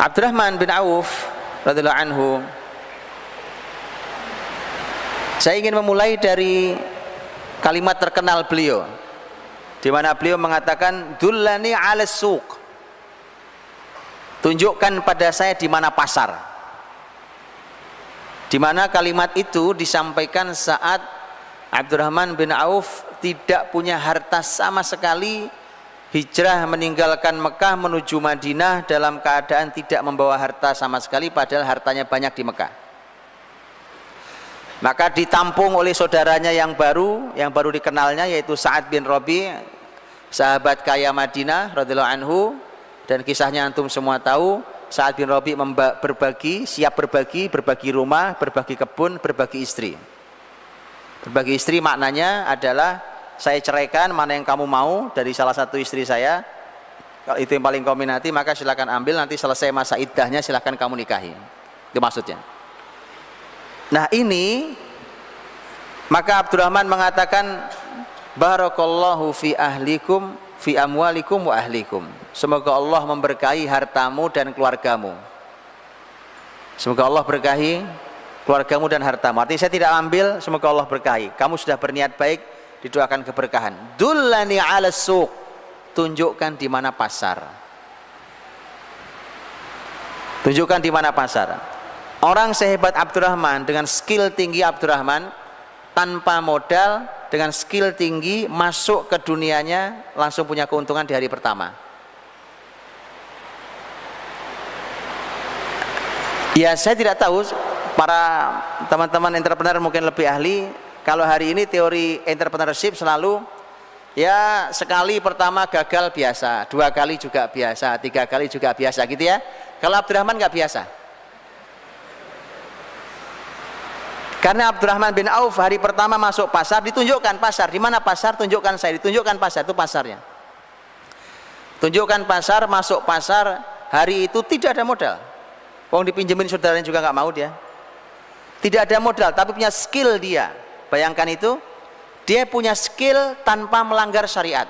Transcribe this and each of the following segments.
Abdurrahman bin Auf radhiyallahu anhu, saya ingin memulai dari kalimat terkenal beliau, di mana beliau mengatakan, dullani 'ala suq, tunjukkan pada saya di mana pasar. Di mana kalimat itu disampaikan saat Abdurrahman bin Auf tidak punya harta sama sekali, hijrah meninggalkan Mekah menuju Madinah dalam keadaan tidak membawa harta sama sekali, padahal hartanya banyak di Mekah. Maka ditampung oleh saudaranya yang baru dikenalnya, yaitu Sa'ad bin Rabi', sahabat kaya Madinah radhiyallahu anhu, dan kisahnya antum semua tahu. Sa'ad bin Rabi' siap berbagi rumah, berbagi kebun, berbagi istri. Berbagi istri maknanya adalah, saya ceraikan, mana yang kamu mau dari salah satu istri saya, kalau itu yang paling kau minati maka silakan ambil, nanti selesai masa iddahnya silakan kamu nikahi. Itu maksudnya. Nah ini, maka Abdurrahman mengatakan, barakallahu fi ahlikum, fi amwalikum wa ahlikum. Semoga Allah memberkahi hartamu dan keluargamu. Semoga Allah berkahi keluargamu dan hartamu. Artinya saya tidak ambil, semoga Allah berkahi. Kamu sudah berniat baik, didoakan keberkahan. Dullani 'ala suq, tunjukkan di mana pasar. Tunjukkan di mana pasar. Orang sehebat Abdurrahman, dengan skill tinggi Abdurrahman, tanpa modal, dengan skill tinggi masuk ke dunianya, langsung punya keuntungan di hari pertama. Ya saya tidak tahu, para teman-teman entrepreneur mungkin lebih ahli. Kalau hari ini teori entrepreneurship selalu, ya sekali pertama gagal biasa, 2 kali juga biasa, 3 kali juga biasa gitu ya. Kalau Abdurrahman nggak biasa. Karena Abdurrahman bin Auf hari pertama masuk pasar, ditunjukkan pasar. Di mana pasar? Tunjukkan saya, ditunjukkan pasar, itu pasarnya. Tunjukkan pasar, masuk pasar, hari itu tidak ada modal. Wong dipinjemin saudaranya juga nggak mau dia. Tidak ada modal, tapi punya skill dia. Bayangkan itu, dia punya skill tanpa melanggar syariat.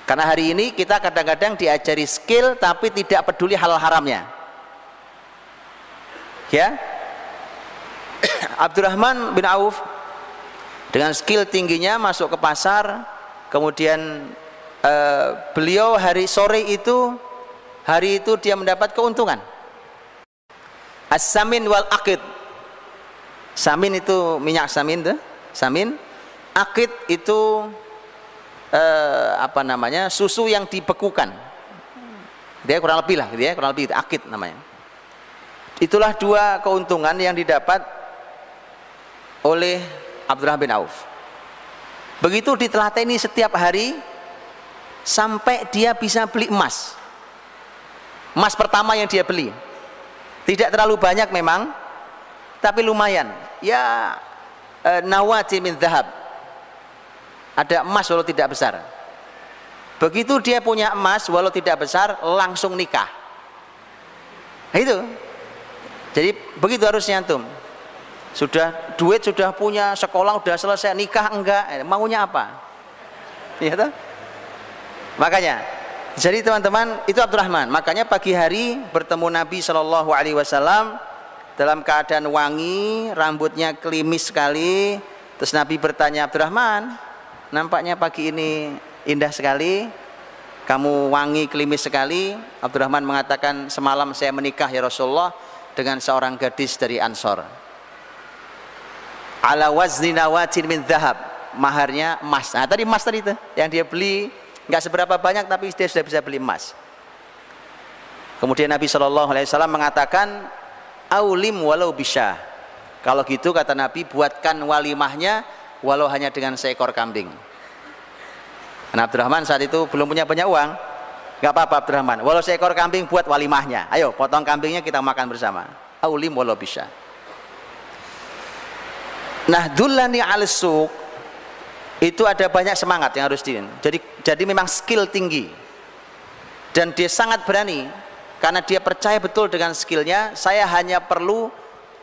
Karena hari ini kita kadang-kadang diajari skill tapi tidak peduli halal haramnya. Ya, Abdurrahman bin Auf dengan skill tingginya masuk ke pasar, kemudian beliau hari itu dia mendapat keuntungan. As-samin wal aqid. Samin itu minyak samin tuh, samin. Aqid itu susu yang dibekukan. Dia kurang lebih lah gitu ya, kurang lebih aqid namanya. Itulah 2 keuntungan yang didapat oleh Abdurrahman bin Auf. Begitu ditelateni setiap hari sampai dia bisa beli emas. Emas pertama yang dia beli tidak terlalu banyak memang, tapi lumayan. Ya, nawati min dhahab. Ada emas walau tidak besar. Begitu dia punya emas walau tidak besar, langsung nikah. Nah, itu. Jadi begitu harusnya antum. Sudah duit sudah punya, sekolah sudah selesai, nikah enggak, maunya apa? Iya toh? Makanya, jadi teman-teman, itu Abdurrahman. Makanya pagi hari bertemu Nabi Shallallahu Alaihi Wasallam dalam keadaan wangi, rambutnya klimis sekali. Terus Nabi bertanya, Abdurrahman, nampaknya pagi ini indah sekali, kamu wangi klimis sekali. Abdurrahman mengatakan, semalam saya menikah ya Rasulullah dengan seorang gadis dari Ansor. Ala wazni nawatin min dhahab, maharnya emas. Nah tadi emas tadi itu yang dia beli nggak seberapa banyak, tapi dia sudah bisa beli emas. Kemudian Nabi SAW mengatakan, aulim walau bisyah. Kalau gitu kata Nabi, buatkan walimahnya walau hanya dengan seekor kambing. Nah Abdurrahman saat itu belum punya banyak uang, nggak apa-apa Abdurrahman, walau seekor kambing buat walimahnya. Ayo potong kambingnya, kita makan bersama. Aulim walau bisyah. Nah, dullani 'ala suq itu ada banyak semangat yang harus jadi memang skill tinggi, dan dia sangat berani karena dia percaya betul dengan skillnya. Saya hanya perlu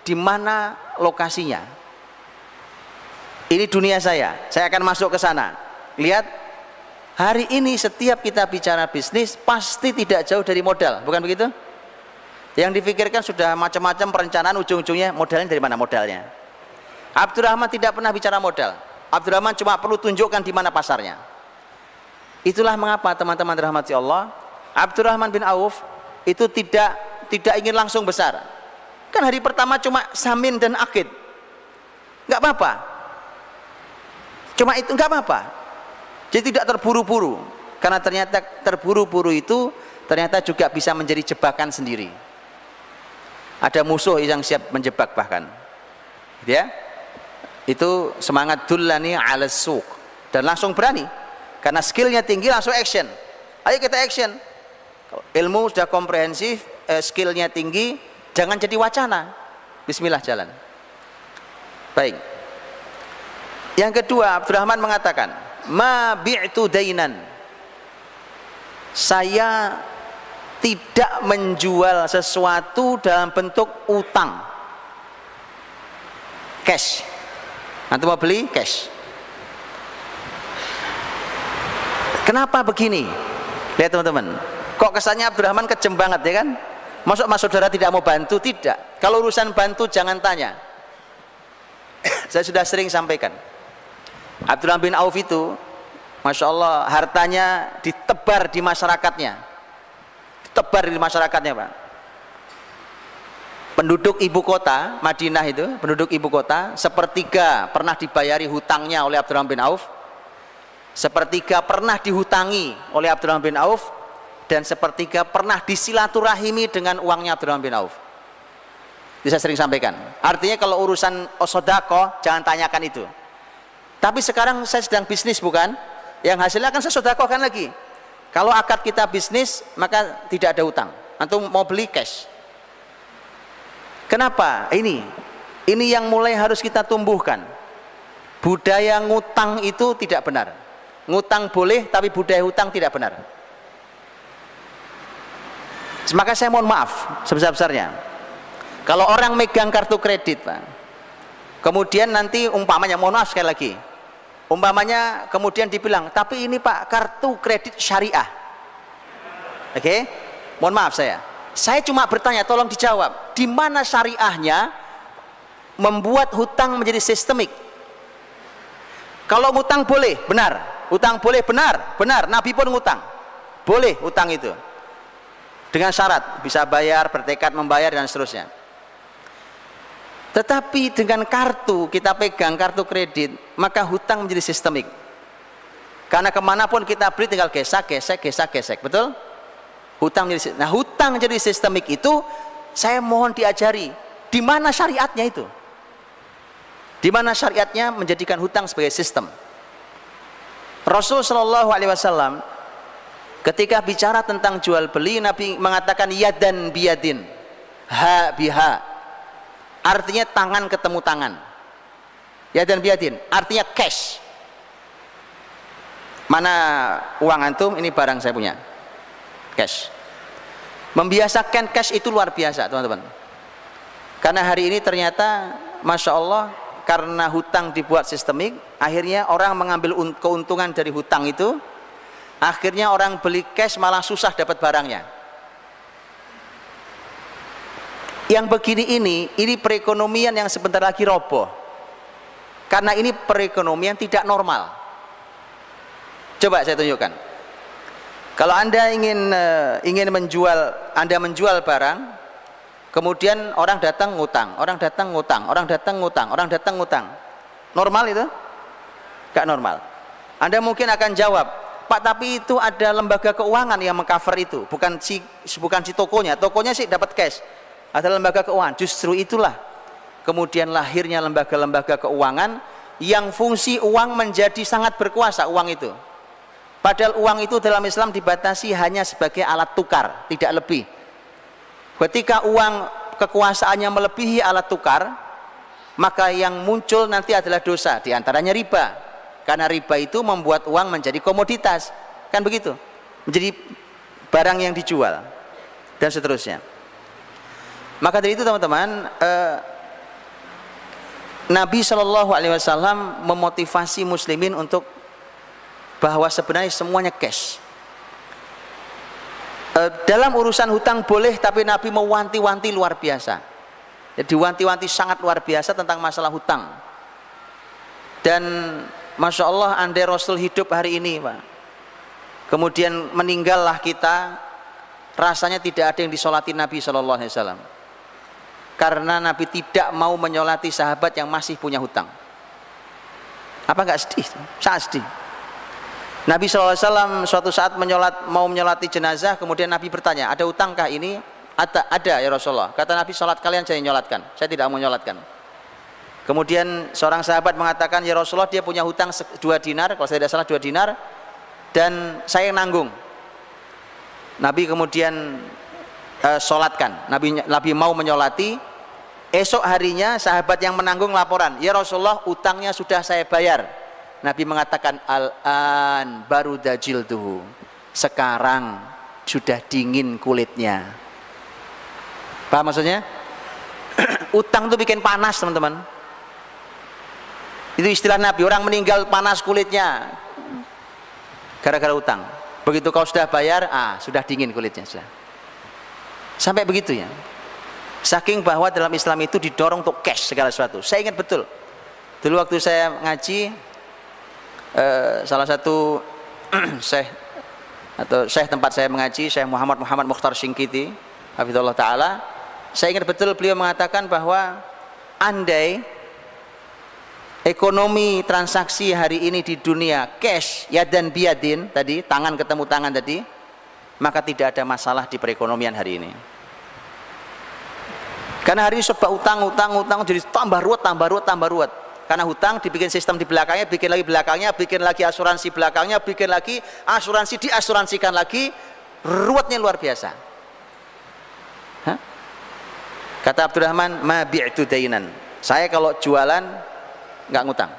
di mana lokasinya, ini dunia saya akan masuk ke sana. Lihat, Hari ini setiap kita bicara bisnis pasti tidak jauh dari modal, bukan begitu? Yang difikirkan sudah macam-macam perencanaan, ujung-ujungnya modalnya dari mana modalnya. Abdurrahman tidak pernah bicara modal. Abdurrahman cuma perlu tunjukkan di mana pasarnya. Itulah mengapa teman-teman dirahmati Allah, Abdurrahman bin Auf itu tidak ingin langsung besar. Kan hari pertama cuma samin dan akid, nggak apa-apa. Cuma itu nggak apa-apa. Jadi tidak terburu-buru, karena ternyata terburu-buru itu ternyata juga bisa menjadi jebakan sendiri. Ada musuh yang siap menjebak bahkan, gitu ya. Itu semangat dullani ala suq, dan langsung berani karena skillnya tinggi, langsung action. Ayo kita action. Kalau ilmu sudah komprehensif, skillnya tinggi, jangan jadi wacana. Bismillah, jalan. Baik. Yang kedua, Abdurrahman mengatakan, ma bi'tu dainan, saya tidak menjual sesuatu dalam bentuk utang, cash. Nanti mau beli cash. Kenapa begini? Lihat teman-teman, kok kesannya Abdurrahman kejem banget ya kan? Masuk saudara tidak mau bantu? Tidak. Kalau urusan bantu jangan tanya. Saya sudah sering sampaikan, Abdurrahman bin Auf itu, Masya Allah, hartanya ditebar di masyarakatnya. Ditebar di masyarakatnya, Pak. Penduduk ibu kota, Madinah itu, penduduk ibu kota, sepertiga pernah dibayari hutangnya oleh Abdurrahman bin Auf, sepertiga pernah dihutangi oleh Abdurrahman bin Auf, dan sepertiga pernah disilaturahimi dengan uangnya Abdurrahman bin Auf. Bisa sering sampaikan. Artinya kalau urusan sodako, jangan tanyakan itu. Tapi sekarang saya sedang bisnis, bukan? Yang hasilnya kan saya sodakohkan lagi. Kalau akad kita bisnis, maka tidak ada hutang. Antum mau beli cash. Kenapa? Ini yang mulai harus kita tumbuhkan. Budaya ngutang itu tidak benar. Ngutang boleh, tapi budaya hutang tidak benar. Maka saya mohon maaf sebesar-besarnya. Kalau orang megang kartu kredit, Pak, kemudian nanti umpamanya, mohon maaf sekali lagi, umpamanya kemudian dibilang, tapi ini Pak kartu kredit syariah. Oke? Mohon maaf saya cuma bertanya, tolong dijawab, di mana syariahnya membuat hutang menjadi sistemik? Kalau ngutang boleh, benar. Hutang boleh, benar. Nabi pun ngutang. Boleh hutang itu. Dengan syarat, bisa bayar, bertekad membayar, dan seterusnya. Tetapi dengan kartu, kita pegang kartu kredit, maka hutang menjadi sistemik. Karena kemanapun kita beli tinggal gesek, betul? Hutang menjadi sistemik itu, saya mohon diajari, di mana syariatnya itu? Di mana syariatnya menjadikan hutang sebagai sistem? Rasul Shallallahu Alaihi Wasallam ketika bicara tentang jual beli, Nabi mengatakan yadan biyadin, ha biha. Artinya tangan ketemu tangan. Yadan biyadin, artinya cash. Mana uang antum? Ini barang saya punya. Cash. Membiasakan cash itu luar biasa, teman-teman. Karena hari ini ternyata, Masya Allah, karena hutang dibuat sistemik, akhirnya orang mengambil keuntungan dari hutang itu. Akhirnya orang beli cash malah susah dapat barangnya. Yang begini ini perekonomian yang sebentar lagi roboh. Karena ini perekonomian tidak normal. Coba saya tunjukkan. Kalau Anda ingin menjual, Anda menjual barang, kemudian orang datang ngutang, orang datang ngutang. Normal itu? Gak normal. Anda mungkin akan jawab, Pak, tapi itu ada lembaga keuangan yang mengcover itu, bukan si tokonya sih dapat cash. Ada lembaga keuangan. Justru itulah kemudian lahirnya lembaga-lembaga keuangan yang fungsi uang menjadi sangat berkuasa, uang itu. Padahal uang itu dalam Islam dibatasi hanya sebagai alat tukar, tidak lebih. Ketika uang kekuasaannya melebihi alat tukar, maka yang muncul nanti adalah dosa, diantaranya riba. Karena riba itu membuat uang menjadi komoditas, kan begitu, menjadi barang yang dijual, dan seterusnya. Maka dari itu teman-teman, Nabi Shallallahu Alaihi Wasallam memotivasi muslimin untuk bahwa sebenarnya semuanya cash. Dalam urusan hutang boleh, tapi Nabi mewanti-wanti luar biasa. Jadi wanti-wanti sangat luar biasa tentang masalah hutang. Dan Masya Allah, andai Rasul hidup hari ini, Pak, kemudian meninggallah kita, rasanya tidak ada yang disolati Nabi SAW, karena Nabi tidak mau menyolati sahabat yang masih punya hutang. Apa enggak sedih? Sangat sedih. Nabi SAW suatu saat mau menyolati jenazah, kemudian Nabi bertanya, ada hutangkah ini? Ada ya Rasulullah. Kata Nabi, sholat kalian saya nyolatkan, saya tidak mau nyolatkan. Kemudian seorang sahabat mengatakan, ya Rasulullah, dia punya hutang 2 dinar, kalau saya tidak salah 2 dinar, dan saya yang nanggung. Nabi kemudian sholatkan, Nabi mau menyolati. Esok harinya sahabat yang menanggung laporan, ya Rasulullah, utangnya sudah saya bayar. Nabi mengatakan, al-an baru dajil tuh, sekarang sudah dingin kulitnya. Paham maksudnya? Utang tuh bikin panas, teman-teman. Itu istilah Nabi, orang meninggal panas kulitnya gara-gara utang. Begitu kau sudah bayar, sudah dingin kulitnya sudah. Sampai begitu ya. Saking bahwa dalam Islam itu didorong untuk cash segala sesuatu. Saya ingat betul, dulu waktu saya ngaji, salah satu syekh tempat saya mengaji, Syekh Muhammad Mukhtar Syingkiti hafizallahu taala, saya ingat betul beliau mengatakan bahwa andai ekonomi transaksi hari ini di dunia cash, yadan biyadin tadi, tangan ketemu tangan tadi, maka tidak ada masalah di perekonomian hari ini. Karena hari ini sebab utang jadi tambah ruwet. Karena hutang dibikin sistem di belakangnya, bikin lagi belakangnya, bikin lagi asuransi belakangnya, bikin lagi asuransi diasuransikan lagi, ruwetnya luar biasa. Hah? Kata Abdurrahman, ma bi'tu dainan, saya kalau jualan nggak ngutang.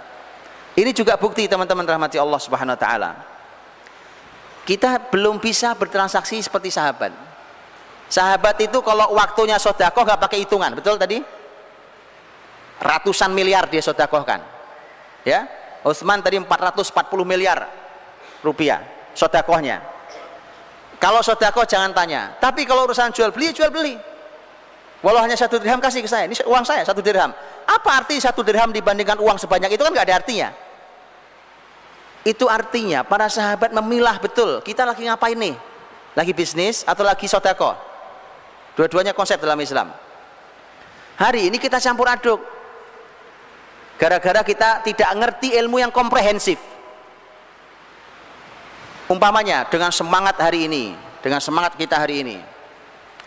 Ini juga bukti, teman-teman rahmati Allah Subhanahu wa taala, kita belum bisa bertransaksi seperti sahabat. Sahabat itu kalau waktunya sedekah nggak pakai hitungan, betul tadi? Ratusan miliar dia sedekahkan. Ya, Utsman tadi 440 miliar rupiah sedekahnya. Kalau sedekah jangan tanya. Tapi kalau urusan jual beli. Walau hanya 1 dirham kasih ke saya. Ini uang saya 1 dirham. Apa arti 1 dirham dibandingkan uang sebanyak itu? Kan nggak ada artinya. Itu artinya para sahabat memilah betul, kita lagi ngapain nih? Lagi bisnis atau lagi sedekah? Dua-duanya konsep dalam Islam. Hari ini kita campur aduk, gara-gara kita tidak ngerti ilmu yang komprehensif. Umpamanya dengan semangat hari ini, dengan semangat kita hari ini,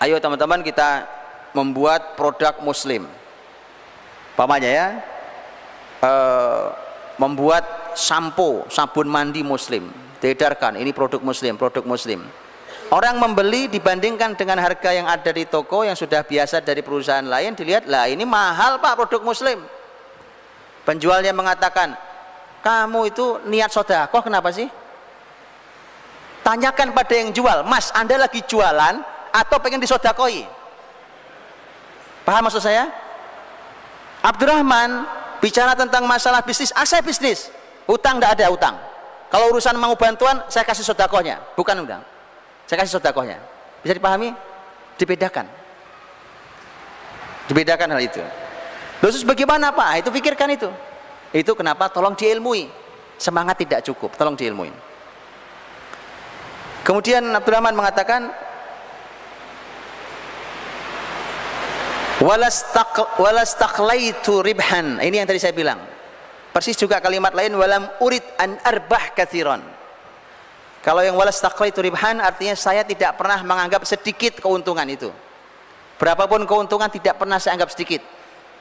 ayo teman-teman kita membuat produk muslim. Umpamanya ya, membuat sampo, sabun mandi muslim, diedarkan, ini produk muslim. Orang membeli dibandingkan dengan harga yang ada di toko yang sudah biasa dari perusahaan lain, dilihat, lah ini mahal Pak produk muslim. Penjualnya mengatakan, kamu itu niat sedekah kenapa sih? Tanyakan pada yang jual, Mas, Anda lagi jualan atau pengen disedekahi? Paham maksud saya? Abdurrahman bicara tentang masalah bisnis, saya bisnis, hutang tidak ada hutang. Kalau urusan mau bantuan, saya kasih sedekahnya, bukan hutang. Saya kasih sedekahnya. Bisa dipahami? Dibedakan hal itu. Terus bagaimana Pak? Itu pikirkan itu. Itu kenapa tolong diilmui. Semangat tidak cukup, tolong diilmui. Kemudian Abdurrahman mengatakan, walastaqlaitu ribhan. Ini yang tadi saya bilang. Persis juga kalimat lain, walam urid an arbah katsiran. Kalau yang walastaqlaitu ribhan artinya saya tidak pernah menganggap sedikit keuntungan itu. Berapapun keuntungan tidak pernah saya anggap sedikit.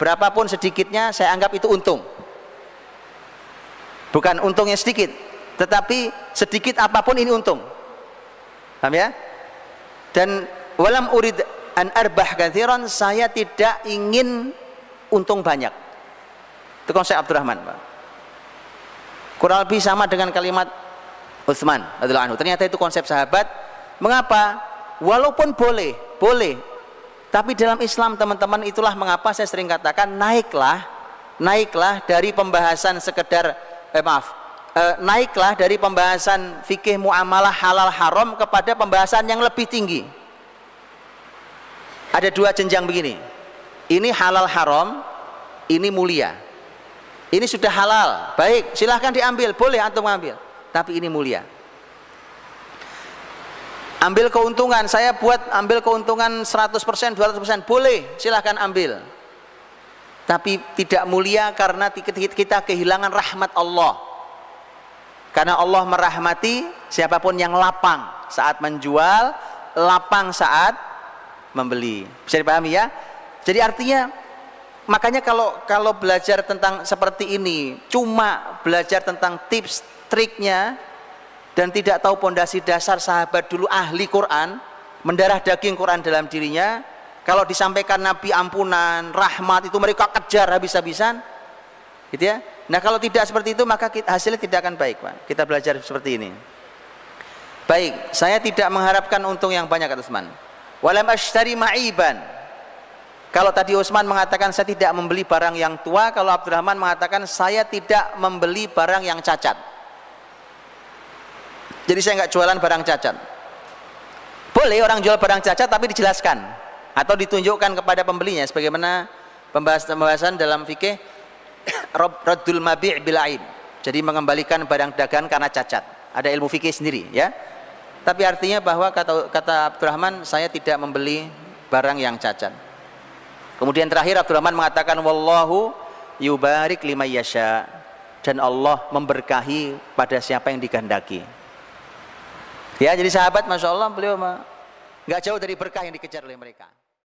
Berapapun sedikitnya saya anggap itu untung. Bukan untungnya sedikit, tetapi sedikit apapun ini untung. Paham ya? Dan walam urid an arbah katsiran, saya tidak ingin untung banyak. Itu konsep Abdurrahman, Pak. Kurang lebih sama dengan kalimat Utsman radhiyallahu anhu. Ternyata itu konsep sahabat. Mengapa? Walaupun boleh, tapi dalam Islam teman-teman, itulah mengapa saya sering katakan naiklah dari pembahasan sekedar naiklah dari pembahasan fikih muamalah halal haram kepada pembahasan yang lebih tinggi. Ada dua jenjang begini. Ini halal haram, ini mulia. Ini sudah halal, baik, silahkan diambil, boleh antum ambil. Tapi ini mulia. Ambil keuntungan, saya buat ambil keuntungan 100%, 200%, boleh, silahkan ambil. Tapi tidak mulia karena kita kehilangan rahmat Allah. Karena Allah merahmati siapapun yang lapang saat menjual, lapang saat membeli. Bisa dipahami ya? Jadi artinya, makanya kalau belajar tentang seperti ini, cuma belajar tentang tips, triknya, dan tidak tahu pondasi dasar sahabat dulu ahli Quran, mendarah daging Quran dalam dirinya, kalau disampaikan Nabi ampunan, rahmat, itu mereka kejar habis-habisan, gitu ya. Nah kalau tidak seperti itu, maka hasilnya tidak akan baik, Pak. Kita belajar seperti ini. Baik, saya tidak mengharapkan untung yang banyak, kata Utsman. Walam ashtari ma'iban. Kalau tadi Utsman mengatakan saya tidak membeli barang yang tua, kalau Abdurrahman mengatakan saya tidak membeli barang yang cacat. Jadi saya nggak jualan barang cacat. Boleh orang jual barang cacat tapi dijelaskan atau ditunjukkan kepada pembelinya, sebagaimana pembahasan dalam fikih raddul mabi' bil aib. Jadi mengembalikan barang dagangan karena cacat. Ada ilmu fikih sendiri ya. Tapi artinya bahwa kata Abdurrahman, saya tidak membeli barang yang cacat. Kemudian terakhir Abdurrahman mengatakan wallahu yubarik liman yasha, dan Allah memberkahi pada siapa yang dikehendaki. Ya, jadi sahabat Masya Allah beliau nggak jauh dari berkah yang dikejar oleh mereka.